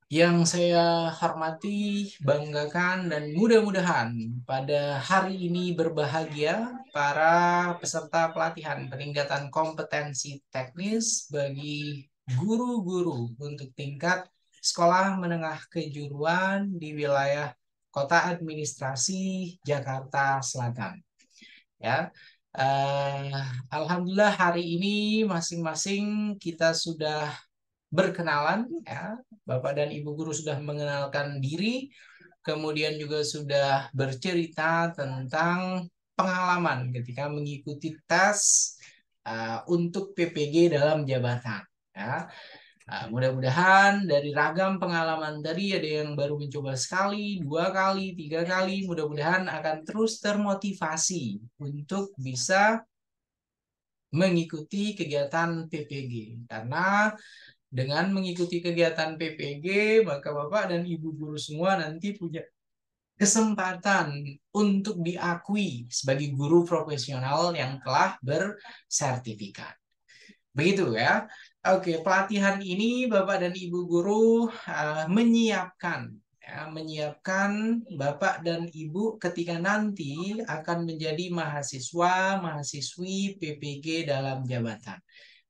Yang saya hormati, banggakan, dan mudah-mudahan pada hari ini berbahagia para peserta pelatihan peningkatan kompetensi teknis bagi guru-guru untuk tingkat sekolah menengah kejuruan di wilayah Kota Administrasi Jakarta Selatan. Ya, eh, Alhamdulillah hari ini masing-masing kita sudah berkenalan, ya. Bapak dan Ibu guru sudah mengenalkan diri, kemudian juga sudah bercerita tentang pengalaman ketika mengikuti tes untuk PPG dalam jabatan, ya. Mudah-mudahan dari ragam pengalaman tadi ada yang baru mencoba sekali, 2 kali, 3 kali, mudah-mudahan akan terus termotivasi untuk bisa mengikuti kegiatan PPG. Karena dengan mengikuti kegiatan PPG, maka Bapak dan Ibu guru semua nanti punya kesempatan untuk diakui sebagai guru profesional yang telah bersertifikat. Begitu ya. Oke, pelatihan ini Bapak dan Ibu guru menyiapkan Bapak dan Ibu ketika nanti akan menjadi mahasiswa, mahasiswi PPG dalam jabatan.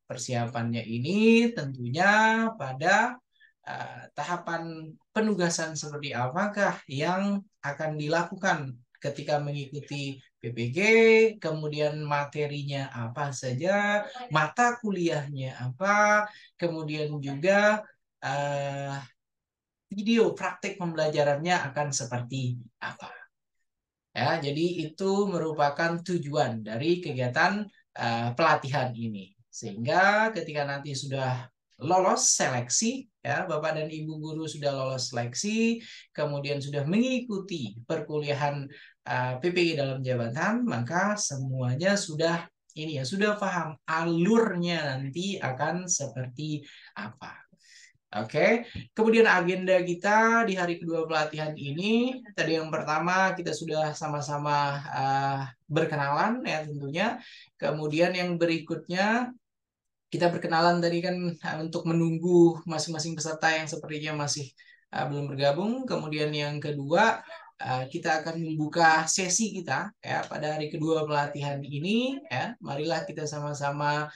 Persiapannya ini tentunya pada tahapan penugasan seperti apakah yang akan dilakukan ketika mengikuti PPG, kemudian materinya apa saja, mata kuliahnya apa, kemudian juga video praktik pembelajarannya akan seperti apa. Ya, jadi itu merupakan tujuan dari kegiatan pelatihan ini. Sehingga ketika nanti sudah lolos seleksi, ya, Bapak dan Ibu guru sudah lolos seleksi, kemudian sudah mengikuti perkuliahan PPG dalam jabatan, maka semuanya sudah ini ya, sudah paham alurnya nanti akan seperti apa. Oke, kemudian agenda kita di hari kedua pelatihan ini, tadi yang pertama kita sudah sama-sama berkenalan ya tentunya. Kemudian yang berikutnya kita berkenalan tadi kan untuk menunggu masing-masing peserta yang sepertinya masih belum bergabung. Kemudian yang kedua kita akan membuka sesi kita ya pada hari kedua pelatihan ini ya. Marilah kita sama-sama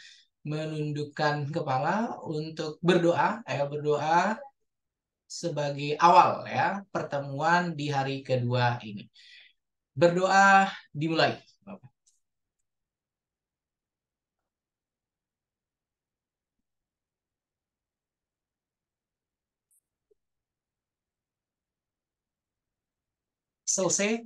menundukkan kepala untuk berdoa berdoa sebagai awal ya pertemuan di hari kedua ini. Berdoa dimulai. Selesai?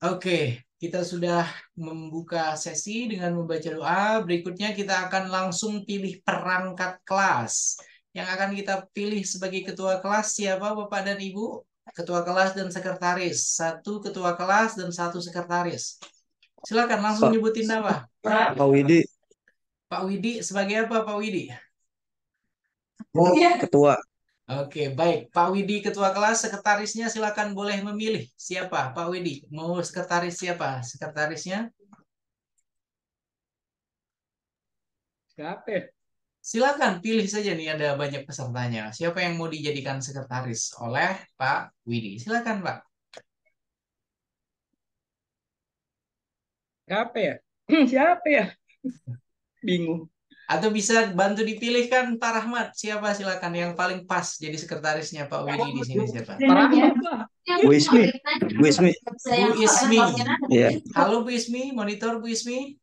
Oke, kita sudah membuka sesi dengan membaca doa. Berikutnya kita akan langsung pilih perangkat kelas. Yang akan kita pilih sebagai ketua kelas siapa Bapak dan Ibu? Ketua kelas dan sekretaris. Satu ketua kelas dan satu sekretaris. Silakan langsung Pak, nyebutin nama. Pak Widi, Pak Widi sebagai apa Pak Widi? ketua. Oke, baik. Pak Widi ketua kelas, sekretarisnya silakan boleh memilih. Siapa? Pak Widi, mau sekretaris siapa? Sekretarisnya? Siapa ya? Silakan pilih saja nih ada banyak pesertanya. Siapa yang mau dijadikan sekretaris oleh Pak Widi? Silakan, Pak. Siapa ya? Siapa ya? Bingung. Atau bisa bantu dipilihkan Pak Rahmat. Siapa silakan yang paling pas jadi sekretarisnya Pak Widi di sini siapa? Parah. Bu Ismi, Bu Ismi. Bu Ismi. Ya, Halo Bu Ismi, monitor Bu Ismi.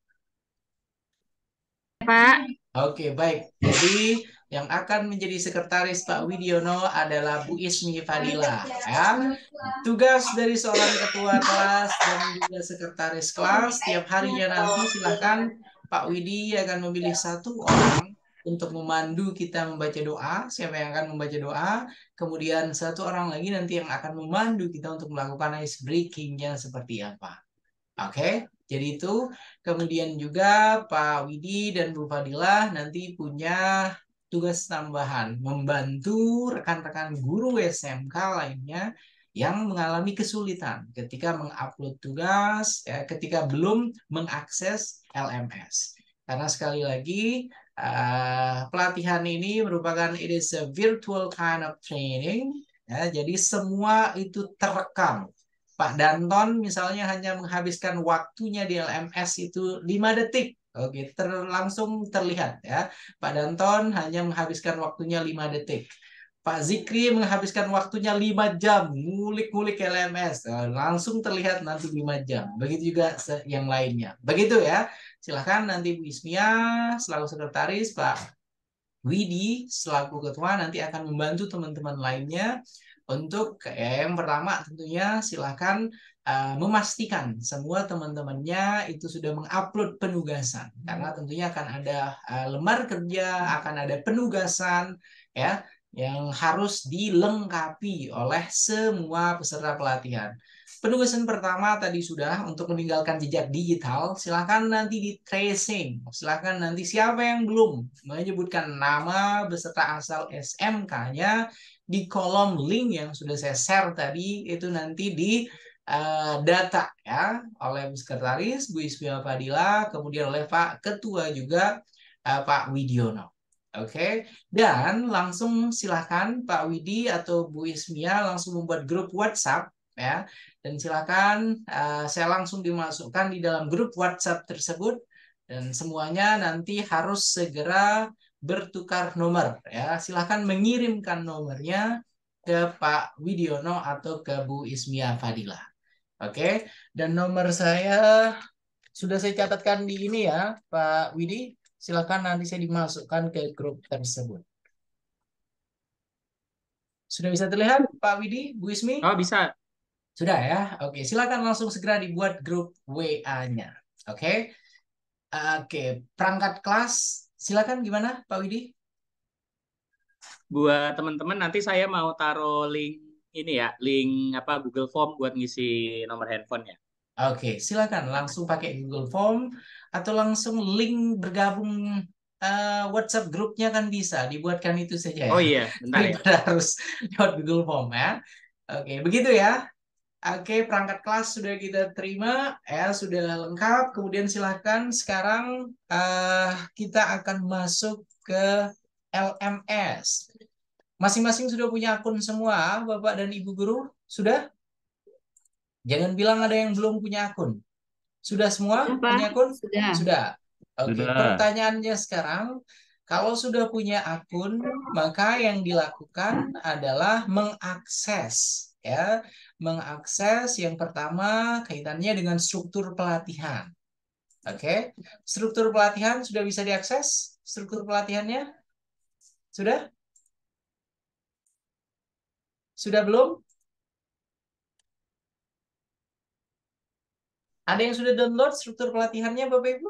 Pak. Oke, baik. Jadi yang akan menjadi sekretaris Pak Widiono adalah Bu Ismi Fadila. Ya. Tugas dari seorang ketua kelas dan juga sekretaris kelas setiap harinya nanti silahkan Pak Widi akan memilih satu orang untuk memandu kita membaca doa. Siapa yang akan membaca doa? Kemudian satu orang lagi nanti yang akan memandu kita untuk melakukan ice breakingnya seperti apa. Oke, jadi itu. Kemudian juga Pak Widi dan Bu Fadilah nanti punya tugas tambahan membantu rekan-rekan guru SMK lainnya yang mengalami kesulitan ketika mengupload tugas, ya, ketika belum mengakses LMS. Karena sekali lagi pelatihan ini merupakan it is a virtual kind of training. Ya, jadi semua itu terekam. Pak Danton misalnya hanya menghabiskan waktunya di LMS itu 5 detik. Oke, langsung terlihat ya. Pak Danton hanya menghabiskan waktunya 5 detik. Pak Zikri menghabiskan waktunya 5 jam ngulik-ngulik LMS. Langsung terlihat nanti 5 jam. Begitu juga yang lainnya. Begitu ya. Silahkan nanti Bu Ismia selaku sekretaris, Pak Widi selaku ketua nanti akan membantu teman-teman lainnya untuk yang pertama tentunya silahkan memastikan semua teman-temannya itu sudah mengupload penugasan karena tentunya akan ada lembar kerja, akan ada penugasan ya yang harus dilengkapi oleh semua peserta pelatihan. Penugasan pertama tadi sudah untuk meninggalkan jejak digital, silahkan nanti di tracing. Silahkan nanti siapa yang belum menyebutkan nama beserta asal SMK-nya di kolom link yang sudah saya share tadi itu nanti di data ya oleh Bu Sekretaris Bu Ismia Fadila, kemudian oleh Pak Ketua juga Pak Widiono. Oke, dan langsung silahkan Pak Widi atau Bu Ismia langsung membuat grup WhatsApp ya, dan silakan saya langsung dimasukkan di dalam grup WhatsApp tersebut dan semuanya nanti harus segera bertukar nomor ya. Silakan mengirimkan nomornya ke Pak Widiono atau ke Bu Ismia Fadila. Oke, dan nomor saya sudah saya catatkan di ini ya, Pak Widi. Silakan nanti saya dimasukkan ke grup tersebut. Sudah bisa terlihat Pak Widi, Bu Ismi? Oh, bisa. Sudah ya? Oke, silakan langsung segera dibuat grup WA-nya. Oke? Oke, perangkat kelas silakan gimana Pak Widi? Buat teman-teman nanti saya mau taruh link ini ya, link apa Google Form buat ngisi nomor handphone ya. Oke, silakan langsung pakai Google Form atau langsung link bergabung WhatsApp grupnya kan bisa dibuatkan itu saja ya. Oh iya, bentar ya. Daripada harus lewat Google Form ya. Oke, begitu ya. Oke, perangkat kelas sudah kita terima, ya sudah lengkap. Kemudian silahkan sekarang kita akan masuk ke LMS. Masing-masing sudah punya akun semua, Bapak dan Ibu guru? Sudah? Jangan bilang ada yang belum punya akun. Sudah semua Sudah, Pak. punya akun? Sudah. Sudah. Oke, Sudah. pertanyaannya sekarang, kalau sudah punya akun, maka yang dilakukan adalah mengakses, ya, mengakses yang pertama kaitannya dengan struktur pelatihan. Oke, struktur pelatihan sudah bisa diakses? Struktur pelatihannya sudah? Sudah belum? Ada yang sudah download struktur pelatihannya, Bapak Ibu?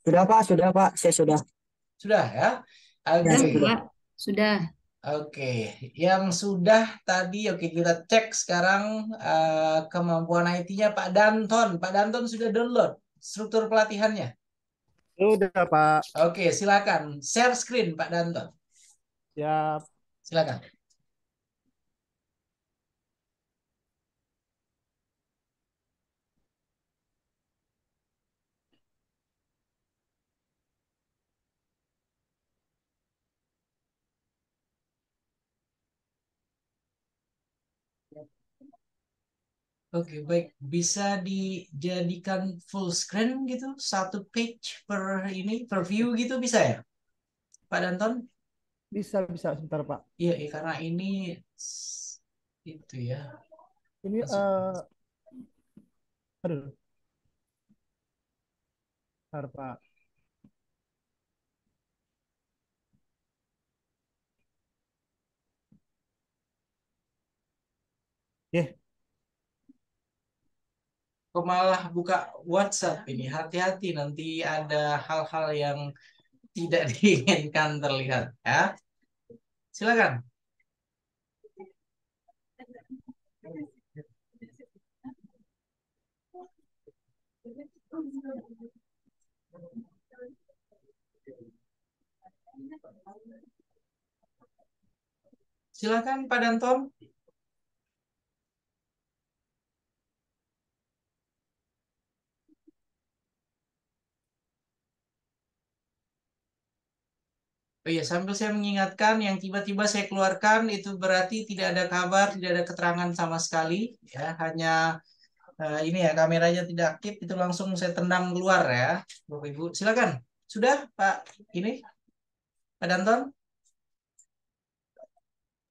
Sudah Pak, saya sudah. Sudah ya? Ya, Sudah, saya Oke. sudah. Pak. Sudah. Oke, yang sudah tadi, oke kita cek sekarang kemampuan IT-nya Pak Danton. Pak Danton sudah download struktur pelatihannya. Sudah Pak. Oke, silakan share screen Pak Danton. Siap. Silakan. Oke, baik. Bisa dijadikan full screen gitu, satu page per ini, per view gitu bisa ya, Pak Danton? Bisa sebentar Pak. Iya, karena ini itu ya. Ini Masuk. aduh, bentar Pak. Ya, Kok malah buka WhatsApp ini? Hati-hati nanti ada hal-hal yang tidak diinginkan terlihat ya. Silakan. Silakan Pak Danton. Oh iya, sambil saya mengingatkan yang tiba-tiba saya keluarkan itu berarti tidak ada kabar, tidak ada keterangan sama sekali, ya, hanya ini ya kameranya tidak aktif, itu langsung saya tendang keluar ya, Bapak Ibu. Silakan. Sudah, Pak ini, Pak Danton?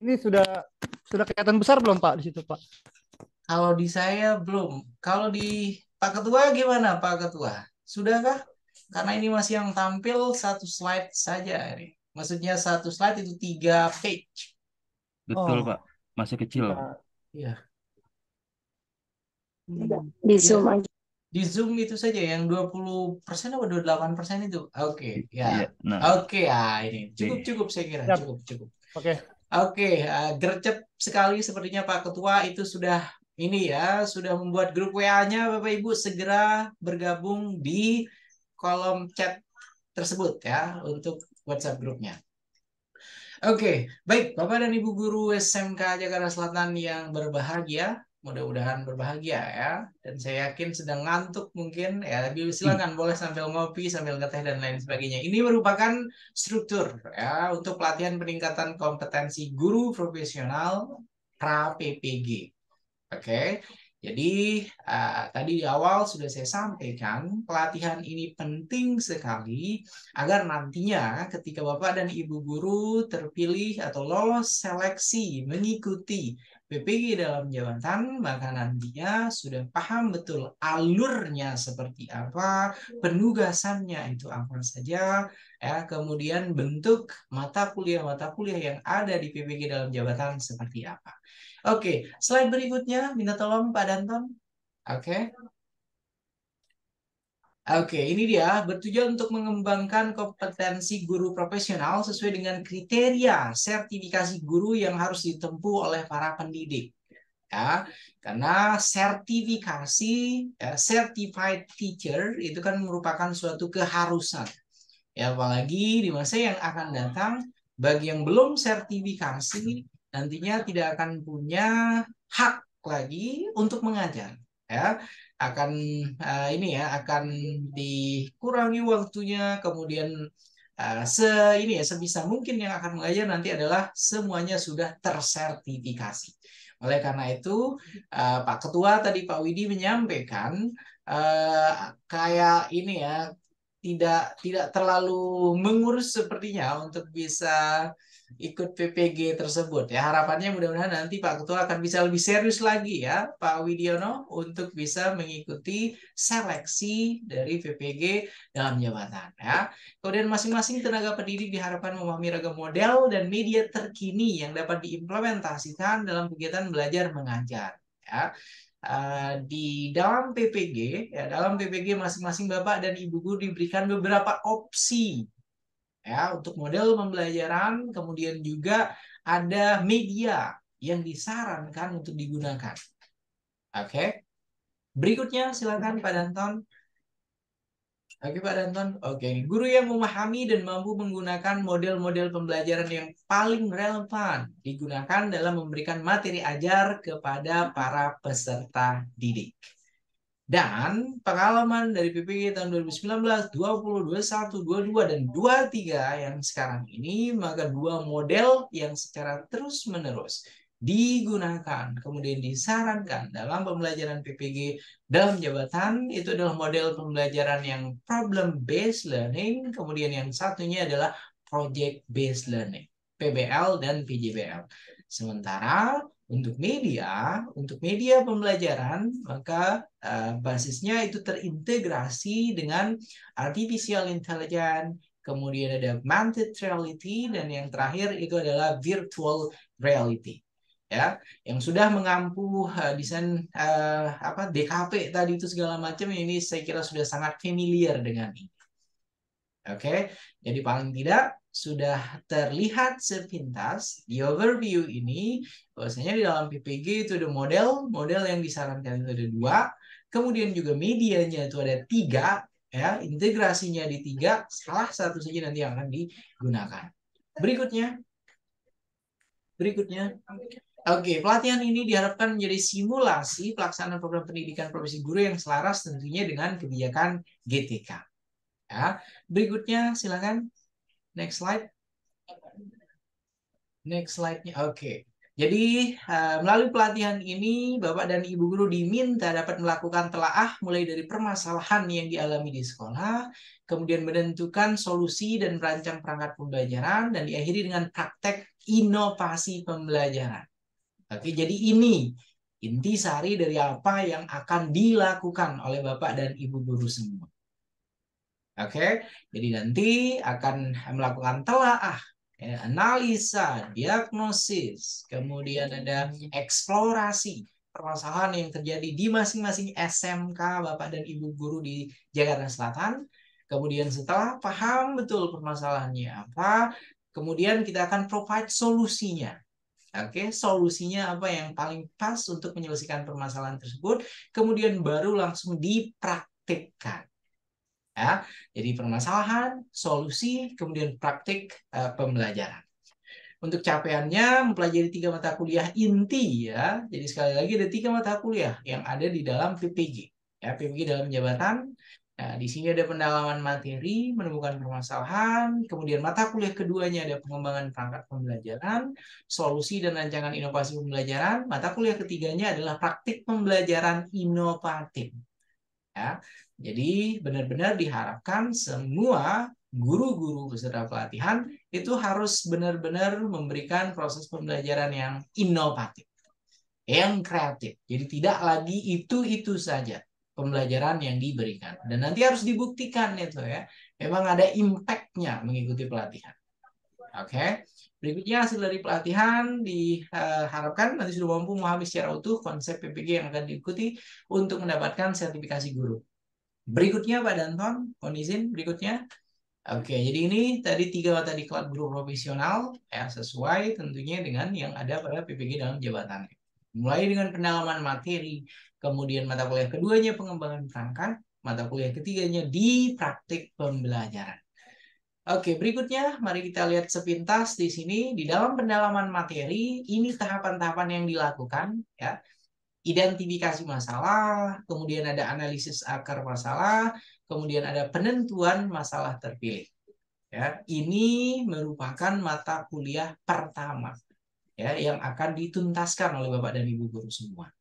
Ini sudah kelihatan besar belum Pak di situ Pak? Kalau di saya belum. Kalau di Pak Ketua gimana, Pak Ketua? Sudahkah? Karena ini masih yang tampil satu slide saja ini. Maksudnya satu slide itu 3 page. Betul, Pak. Oh, Masih kecil. bentar. Iya. Di Iya. Zoom aja. Di Zoom itu saja yang 20% atau 28% itu. Oke, ya. Iya. Nah, Oke, ya ini nih. cukup saya kira, Siap. cukup. Oke. Oke, gercep sekali sepertinya Pak Ketua itu sudah ini ya, sudah membuat grup WA-nya Bapak Ibu segera bergabung di kolom chat tersebut ya untuk WhatsApp grupnya. Oke, baik Bapak dan Ibu guru SMK Jakarta Selatan yang berbahagia, mudah-mudahan berbahagia ya. Dan saya yakin sedang ngantuk mungkin ya, silakan boleh sambil ngopi, sambil ngeteh dan lain sebagainya. Ini merupakan struktur ya untuk pelatihan peningkatan kompetensi guru profesional pra PPG. Oke, jadi tadi di awal sudah saya sampaikan pelatihan ini penting sekali agar nantinya ketika Bapak dan Ibu guru terpilih atau lolos seleksi mengikuti PPG dalam jabatan, maka nantinya sudah paham betul alurnya seperti apa, penugasannya itu apa saja, ya, kemudian bentuk mata kuliah yang ada di PPG dalam jabatan seperti apa. Oke, slide berikutnya minta tolong Pak Danton. Oke. Oke, ini dia bertujuan untuk mengembangkan kompetensi guru profesional sesuai dengan kriteria sertifikasi guru yang harus ditempuh oleh para pendidik. Ya, karena sertifikasi certified teacher itu kan merupakan suatu keharusan. Ya, apalagi di masa yang akan datang bagi yang belum sertifikasi nantinya tidak akan punya hak lagi untuk mengajar ya, akan ini ya akan dikurangi waktunya, kemudian sebisa mungkin yang akan mengajar nanti adalah semuanya sudah tersertifikasi. Oleh karena itu Pak Ketua tadi Pak Widi menyampaikan kayak ini ya, tidak terlalu mengurus sepertinya untuk bisa ikut PPG tersebut ya. Harapannya mudah-mudahan nanti Pak Ketua akan bisa lebih serius lagi ya Pak Widiono untuk bisa mengikuti seleksi dari PPG dalam jabatan ya. Kemudian masing-masing tenaga pendidik diharapkan memahami ragam model dan media terkini yang dapat diimplementasikan dalam kegiatan belajar mengajar ya. Di dalam PPG, ya dalam PPG masing-masing Bapak dan Ibu guru diberikan beberapa opsi ya untuk model pembelajaran, kemudian juga ada media yang disarankan untuk digunakan. Oke. Berikutnya silakan Pak Danton. Oke Pak Danton. Oke, guru yang memahami dan mampu menggunakan model-model pembelajaran yang paling relevan digunakan dalam memberikan materi ajar kepada para peserta didik. Dan pengalaman dari PPG tahun 2019, 20, 21, 22, dan 23 yang sekarang ini, maka dua model yang secara terus-menerus digunakan, kemudian disarankan dalam pembelajaran PPG dalam jabatan, itu adalah model pembelajaran yang problem-based learning, kemudian yang satunya adalah project-based learning, PBL dan PJBL. Sementara untuk media pembelajaran, maka basisnya itu terintegrasi dengan artificial intelligence, kemudian ada augmented reality, dan yang terakhir itu adalah virtual reality. Ya, yang sudah mengampu desain DKP tadi itu segala macam, ini saya kira sudah sangat familiar dengan ini. Oke, jadi paling tidak sudah terlihat sepintas di overview ini bahwasanya di dalam PPG itu ada model yang disarankan itu ada 2, kemudian juga medianya itu ada 3, ya, integrasinya di 3, salah satu saja nanti yang akan digunakan. Berikutnya. Oke, pelatihan ini diharapkan menjadi simulasi pelaksanaan program pendidikan profesi guru yang selaras tentunya dengan kebijakan GTK. Ya, berikutnya silakan. Next slide. Next slide-nya. Oke. Jadi melalui pelatihan ini Bapak dan Ibu guru diminta dapat melakukan telaah mulai dari permasalahan yang dialami di sekolah, kemudian menentukan solusi dan merancang perangkat pembelajaran, dan diakhiri dengan praktek inovasi pembelajaran. Oke, jadi ini intisari dari apa yang akan dilakukan oleh Bapak dan Ibu guru semua. Oke, jadi nanti akan melakukan telaah, analisa, diagnosis, kemudian ada eksplorasi permasalahan yang terjadi di masing-masing SMK Bapak dan Ibu guru di Jakarta Selatan. Kemudian setelah paham betul permasalahannya apa, kemudian kita akan provide solusinya. Oke, solusinya apa yang paling pas untuk menyelesaikan permasalahan tersebut, kemudian baru langsung dipraktikkan. Ya, jadi permasalahan, solusi, kemudian praktik pembelajaran. Untuk capaiannya mempelajari 3 mata kuliah inti ya. Jadi sekali lagi ada 3 mata kuliah yang ada di dalam PPG. Ya, PPG dalam jabatan. Nah, di sini ada pendalaman materi, menemukan permasalahan, kemudian mata kuliah keduanya ada pengembangan perangkat pembelajaran, solusi dan rancangan inovasi pembelajaran, mata kuliah ketiganya adalah praktik pembelajaran inovatif. Ya, jadi benar-benar diharapkan semua guru-guru peserta pelatihan itu harus benar-benar memberikan proses pembelajaran yang inovatif, yang kreatif. Jadi tidak lagi itu-itu saja pembelajaran yang diberikan. Dan nanti harus dibuktikan itu ya, memang ada impact-nya mengikuti pelatihan. Oke, berikutnya hasil dari pelatihan diharapkan nanti sudah mampu memahami secara utuh konsep PPG yang akan diikuti untuk mendapatkan sertifikasi guru. Berikutnya Pak Danton, mohon izin berikutnya. Oke, jadi ini tadi 3 mata diklat guru profesional ya, sesuai tentunya dengan yang ada pada PPG dalam jabatan. Mulai dengan pendalaman materi, kemudian mata kuliah keduanya pengembangan perangkat, mata kuliah ketiganya di praktik pembelajaran. Oke, berikutnya mari kita lihat sepintas di sini di dalam pendalaman materi, ini tahapan-tahapan yang dilakukan ya. Identifikasi masalah, kemudian ada analisis akar masalah, kemudian ada penentuan masalah terpilih. Ya, ini merupakan mata kuliah pertama ya yang akan dituntaskan oleh Bapak dan Ibu guru semua.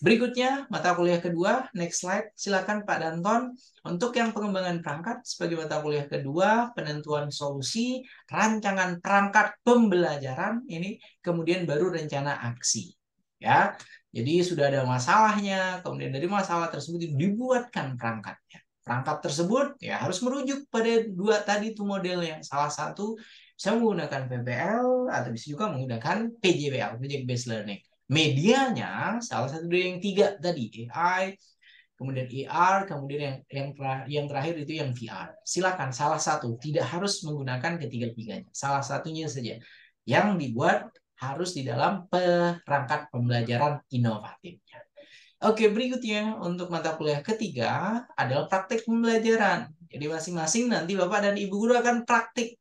Berikutnya, mata kuliah kedua, next slide, silakan Pak Danton. Untuk yang pengembangan perangkat sebagai mata kuliah kedua, penentuan solusi, rancangan perangkat pembelajaran, ini kemudian baru rencana aksi. Ya, jadi sudah ada masalahnya, kemudian dari masalah tersebut dibuatkan perangkatnya. Perangkat tersebut ya harus merujuk pada 2 tadi itu modelnya. Salah satu bisa menggunakan PBL atau bisa juga menggunakan PJBL, Project Based Learning. Medianya salah satu dari yang 3 tadi, AI, kemudian AR, kemudian yang terakhir itu yang VR. Silakan salah satu, tidak harus menggunakan ketiga-tiganya. Salah satunya saja yang dibuat harus di dalam perangkat pembelajaran inovatifnya. Oke, berikutnya untuk mata kuliah ketiga adalah praktik pembelajaran. Jadi masing-masing nanti Bapak dan Ibu guru akan praktik.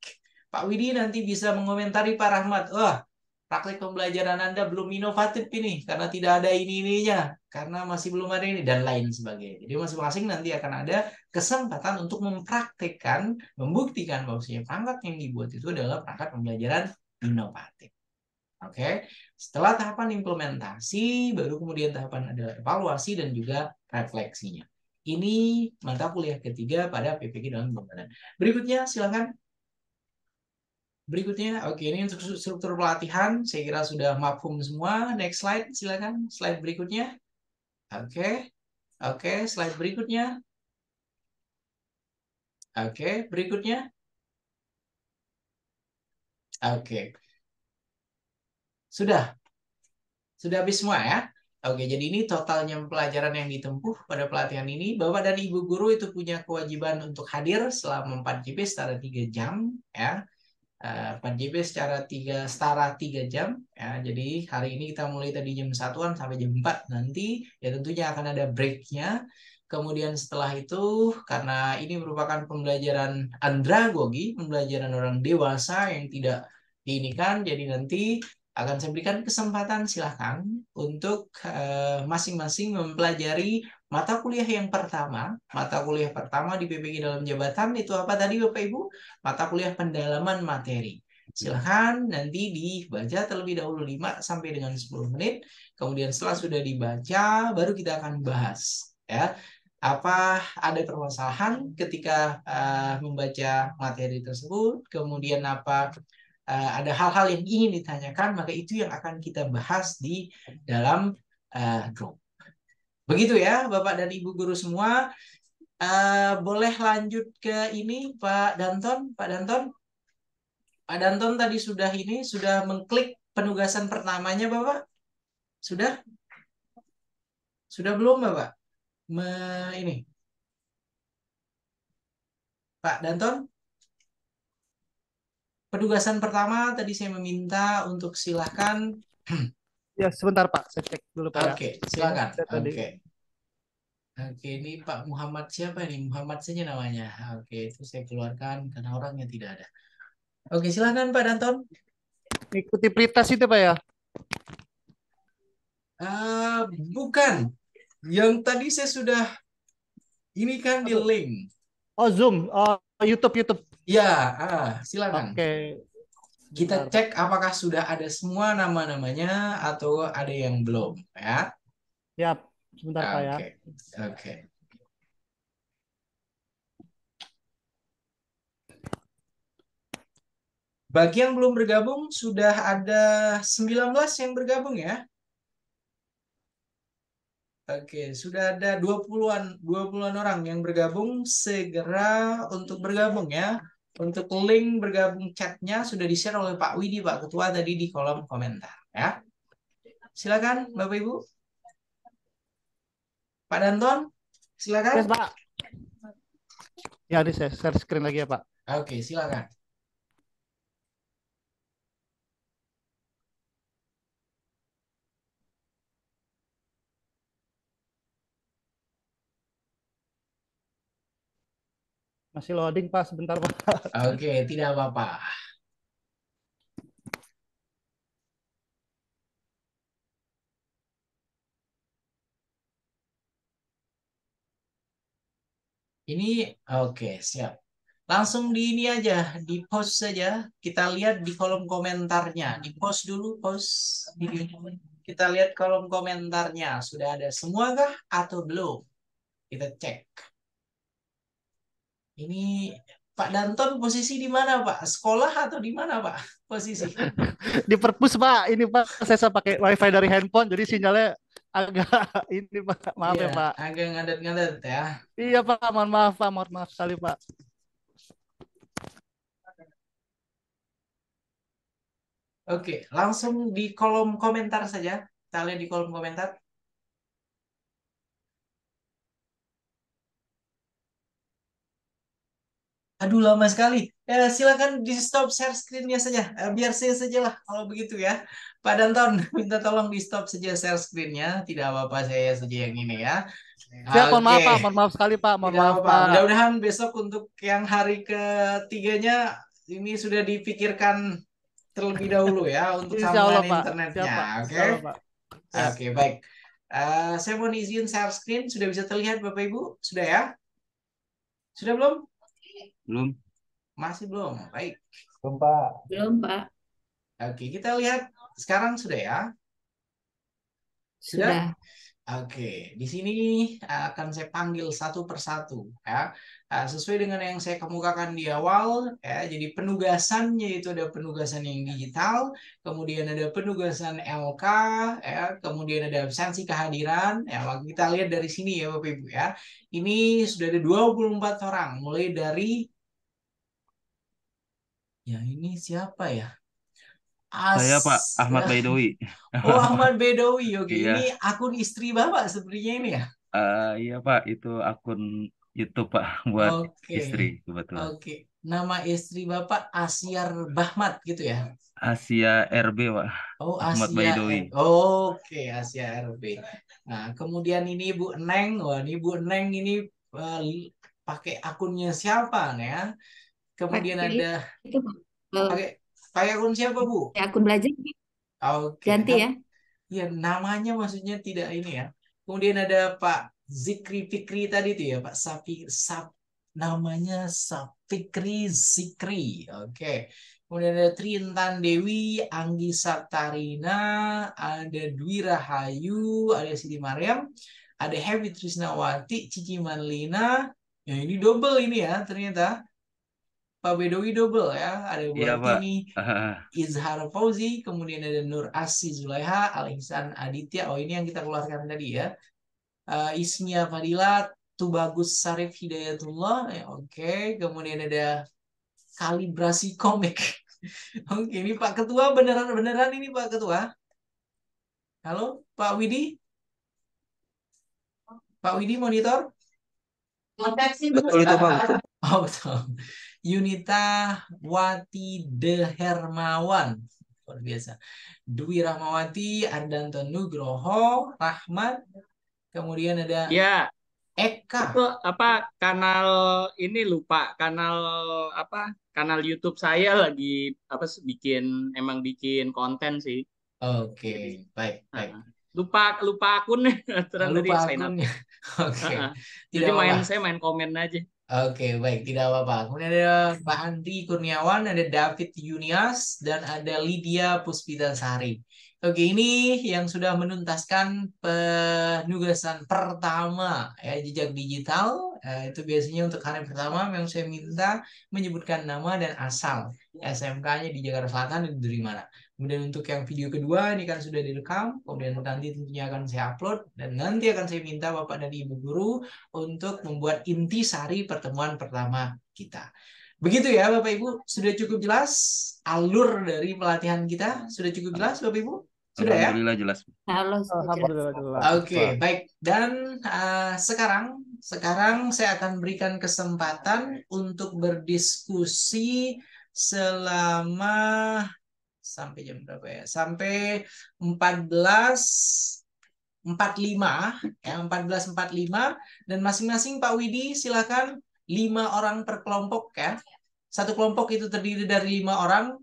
Pak Widi nanti bisa mengomentari Pak Rahmat, wah praktik pembelajaran Anda belum inovatif ini karena tidak ada ininya, karena masih belum ada ini dan lain sebagainya. Jadi masing-masing nanti akan ada kesempatan untuk mempraktikkan, membuktikan bahwasanya perangkat yang dibuat itu adalah perangkat pembelajaran inovatif. Oke, setelah tahapan implementasi, baru kemudian tahapan adalah evaluasi dan juga refleksinya. Ini mata kuliah ketiga pada PPG dalam pembangunan. Berikutnya, silakan. Berikutnya, oke, ini untuk struktur pelatihan, saya kira sudah mafhum semua. Next slide, silakan. Slide berikutnya. Oke, oke, slide berikutnya. Oke, berikutnya. Oke, sudah habis semua ya. Oke, jadi ini totalnya pelajaran yang ditempuh pada pelatihan ini. Bapak dan Ibu guru itu punya kewajiban untuk hadir selama 4 JP setara 3 jam ya. 4 JP setara 3 jam ya. Jadi hari ini kita mulai tadi jam 1-an sampai jam 4 nanti ya, tentunya akan ada breaknya. Kemudian setelah itu karena ini merupakan pembelajaran andragogi, pembelajaran orang dewasa yang tidak diinikan, jadi nanti akan saya berikan kesempatan silahkan untuk masing-masing mempelajari mata kuliah yang pertama. Mata kuliah pertama di PPG dalam jabatan itu apa tadi Bapak Ibu? Mata kuliah pendalaman materi. Silahkan nanti dibaca terlebih dahulu 5 sampai dengan 10 menit. Kemudian setelah sudah dibaca, baru kita akan bahas. Ya, apa ada permasalahan ketika membaca materi tersebut, kemudian apa ada hal-hal yang ingin ditanyakan, maka itu yang akan kita bahas di dalam grup. Begitu ya, Bapak dan Ibu guru semua. Boleh lanjut ke ini, Pak Danton. Pak Danton tadi sudah mengklik penugasan pertamanya, Bapak? Sudah? Sudah belum, Bapak? Ini, Pak Danton? Penugasan pertama tadi saya meminta untuk silahkan. Ya, sebentar Pak, saya cek dulu Pak ya. Oke, silakan. Saya tadi. Oke, ini Pak Muhammad siapa ini? Muhammad saja namanya. Oke, itu saya keluarkan karena orangnya tidak ada. Oke, silakan Pak Danton. Ikuti pretest itu Pak ya. Bukan. Yang tadi saya sudah ini kan di link. Oh, Zoom. Oh, YouTube. Ya, silakan. Oke. Kita Bentar, cek apakah sudah ada semua nama-namanya atau ada yang belum, ya. Ya, sebentar Pak ya. Oke. Bagi yang belum bergabung, sudah ada 19 yang bergabung ya. Oke, sudah ada 20-an orang yang bergabung. Segera untuk bergabung ya. Untuk link bergabung chatnya sudah di-share oleh Pak Widi, Pak Ketua tadi di kolom komentar ya. Silakan Bapak Ibu. Pak Danton, silakan. Yes, Pak. Ya, ini saya share screen lagi ya, Pak. Oke, silakan. Masih loading, Pak. Sebentar, Pak. Oke, tidak apa-apa. Ini oke, siap. Langsung di ini aja, di post saja. Kita lihat di kolom komentarnya. Di post dulu, post. Kita lihat kolom komentarnya. Sudah ada semua kah atau belum? Kita cek. Ini Pak Danton posisi di mana, Pak? Sekolah atau di mana, Pak? Posisi? Di perpus, Pak. Ini, Pak, saya pakai WiFi dari handphone, jadi sinyalnya agak ini, Pak. Maaf Iya, ya, Pak. agak ngadet-ngadet ya. Iya, Pak. Mohon maaf, Pak. Mohon maaf sekali, Pak. Oke, langsung di kolom komentar saja. Kita lihat di kolom komentar. Aduh, lama sekali. Silakan di stop share screen-nya saja. Biar saya saja lah kalau begitu ya. Pak Danton, minta tolong di stop saja share screen-nya. Tidak apa-apa, saya saja yang ini ya. Siap, mohon Oke, maaf, Pak. Mohon maaf sekali, Pak. Mohon tidak maaf, apa-apa. Pak. Mudah-mudahan besok untuk yang hari ketiganya ini sudah dipikirkan terlebih dahulu ya untuk Insya Allah, sambungan Pak. Siap, internetnya. Pak. Oke, Insya Allah, Pak. Siap. oke, baik. Saya mohon izin share screen. Sudah bisa terlihat Bapak Ibu? Sudah ya? Sudah belum? Belum. Masih belum. Baik. Belum, Pak. Oke, kita lihat sekarang sudah ya. Sudah? Sudah. Oke, di sini akan saya panggil satu persatu ya. Sesuai dengan yang saya kemukakan di awal ya. Jadi penugasannya itu ada penugasan yang digital, kemudian ada penugasan LK ya, kemudian ada absensi kehadiran ya. Maka kita lihat dari sini ya Bapak Ibu ya. Ini sudah ada 24 orang mulai dari ya ini siapa ya? Saya Pak Ahmad Baidowi. Oh, Ahmad Bedowi. Oke, Iya. ini akun istri Bapak sepertinya ini ya. Iya Pak, itu akun YouTube Pak buat Oke. istri kebetulan. Oke. Nama istri Bapak Asyar Bahmat gitu ya. Asia RB Pak. Oh, Ahmad Asia. Baidowi. Oke, Asia RB. Nah, kemudian ini Bu Neng. Wah, ini Bu Neng ini pakai akunnya siapa nih ya? Kemudian Pakai ada itu, Pak. pakai akun siapa Bu? Akun belajar Oke. ganti ya. Ya, namanya maksudnya tidak ini ya. Kemudian ada Pak Zikri Fikri tadi tuh ya, Pak namanya Safikri Zikri. Oke. kemudian ada Triintan Dewi, Anggi Saptarina, ada Dwi Rahayu, ada Siti Mariam, ada Hevi Trisnawati, Cici Manlina. Ya ini double ini ya ternyata. Pak Bedowi double ya. Ada Bu Iya, Pak. Hartini, Izhar Fauzi, kemudian ada Nur Asy Zulaiha, Al Ihsan Aditya. Oh ini yang kita keluarkan tadi ya. Ismia Fadila, Tubagus Sarif Hidayatullah. Ya, oke. Kemudian ada Kalibrasi Komik. Oke, ini Pak Ketua beneran ini Pak Ketua. Halo, Pak Widi. Pak Widi monitor. Betul itu, Pak. Oh betul. Yunita Wati De Hermawan. Luar biasa. Dwi Rahmawati, Ardanto Nugroho, Rahmat. Kemudian ada Ya, Eka. itu apa kanal ini lupa kanal apa kanal YouTube saya lagi apa bikin konten sih. Oke, baik. Lupa akunnya terus tadi Lupa sign up. akunnya. Oke. Jadi Tidak apa-apa. saya main komen aja. Oke, baik, tidak apa-apa. Kemudian ada Pak Andri Kurniawan, ada David Yunias, dan ada Lydia Puspitasari. Oke, ini yang sudah menuntaskan penugasan pertama ya jejak digital. Itu biasanya untuk hari pertama yang saya minta menyebutkan nama dan asal SMK-nya di Jakarta Selatan dan dari mana. Kemudian untuk yang video kedua ini kan sudah direkam, kemudian nanti tentunya akan saya upload dan nanti akan saya minta Bapak dan Ibu guru untuk membuat intisari pertemuan pertama kita. Begitu ya Bapak Ibu, sudah cukup jelas alur dari pelatihan kita? Sudah cukup jelas Bapak Ibu? Sudah ya? Alhamdulillah jelas. Alhamdulillah jelas. Oke, baik. Dan sekarang saya akan berikan kesempatan untuk berdiskusi selama sampai jam berapa ya? Sampai 14.45 ya, 14.45 dan masing-masing Pak Widi silakan 5 orang per kelompok ya. Satu kelompok itu terdiri dari 5 orang.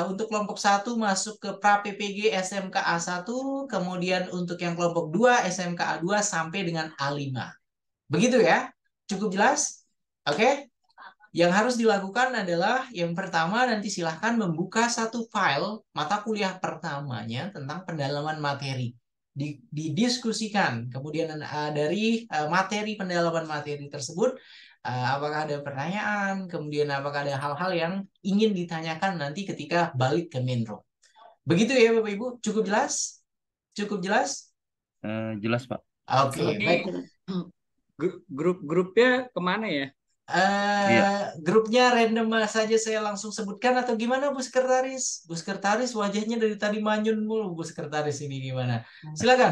Untuk kelompok 1 masuk ke pra PPG SMK A1, kemudian untuk yang kelompok 2 SMK A2 sampai dengan A5. Begitu ya? Cukup jelas? Oke? Yang harus dilakukan adalah yang pertama nanti silahkan membuka satu file mata kuliah pertamanya tentang pendalaman materi. Didiskusikan. Kemudian dari materi pendalaman materi tersebut apakah ada pertanyaan, kemudian apakah ada hal-hal yang ingin ditanyakan nanti ketika balik ke main room. Begitu ya Bapak Ibu? Cukup jelas? Cukup jelas? Jelas, Pak. Oke, baik. Grup-grupnya kemana ya? Grupnya random saja saya langsung sebutkan atau gimana Bu Sekretaris? Bu Sekretaris wajahnya dari tadi manyun mulu Bu Sekretaris ini gimana? Silakan.